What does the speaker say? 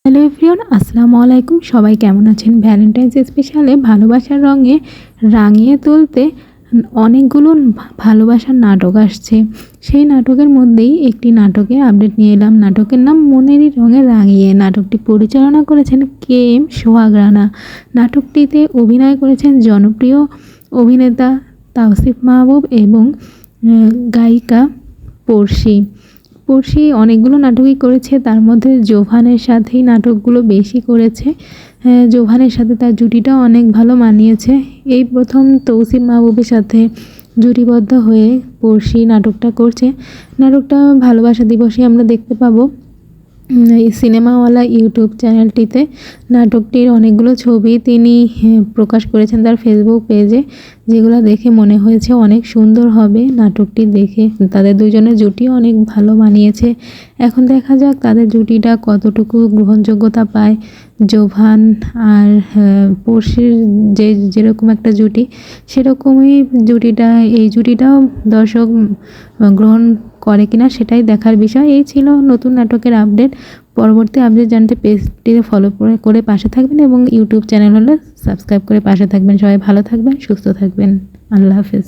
Hello everyone, আসসালামু আলাইকুম। সবাই কেমন আছেন? ভ্যালেন্টাইন্স স্পেশালে ভালোবাসার রঙে রাঙিয়ে তুলতে অনেকগুলো ভালোবাসার নাটক আসছে। সেই নাটকের মধ্যেই একটি নাটকের আপডেট নিয়ে এলাম। নাটকের নাম মনেরই রঙে রাঙিয়ে। নাটকটি পরিচালনা করেছেন KM সোহাগ রানা। নাটকটিতে অভিনয় করেছেন জনপ্রিয় অভিনেতা তাওসিফ মাহবুব এবং গায়িকা পড়শি অনেকগুলো নাটকই করেছে, তার মধ্যে জোভানের সাথেই নাটকগুলো বেশি করেছে। জোভানের সাথে তার জুটিটাও অনেক ভালো মানিয়েছে। এই প্রথম তৌসিফ মাহবুবের সাথে জুটিবদ্ধ হয়ে পড়শি নাটকটা করছে। নাটকটা ভালোবাসা দিবসে আমরা দেখতে পাবো এই সিনেমাওয়ালা ইউটিউব চ্যানেলটিতে। নাটকটির অনেকগুলো ছবি তিনি প্রকাশ করেছেন তার ফেসবুক পেজে, যেগুলো দেখে মনে হয়েছে অনেক সুন্দর হবে। নাটকটি দেখে তাদের দুজনের জুটি অনেক ভালো মানিয়েছে। এখন দেখা যাক তাদের জুটিটা কতটুকু গ্রহণযোগ্যতা পায়। জোভান আর পড়শির যেরকম একটা জুটি, সেরকমই এই জুটিটাও দর্শক গ্রহণ করে কিনা সেটাই দেখার বিষয়। এই ছিল নতুন নাটকের আপডেট। পরবর্তী আপডেট জানতে পেজটিতে ফলো করে পাশে থাকবেন এবং ইউটিউব চ্যানেল হলে সাবস্ক্রাইব করে পাশে থাকবেন। সবাই ভালো থাকবেন, সুস্থ থাকবেন। আল্লাহ হাফেজ।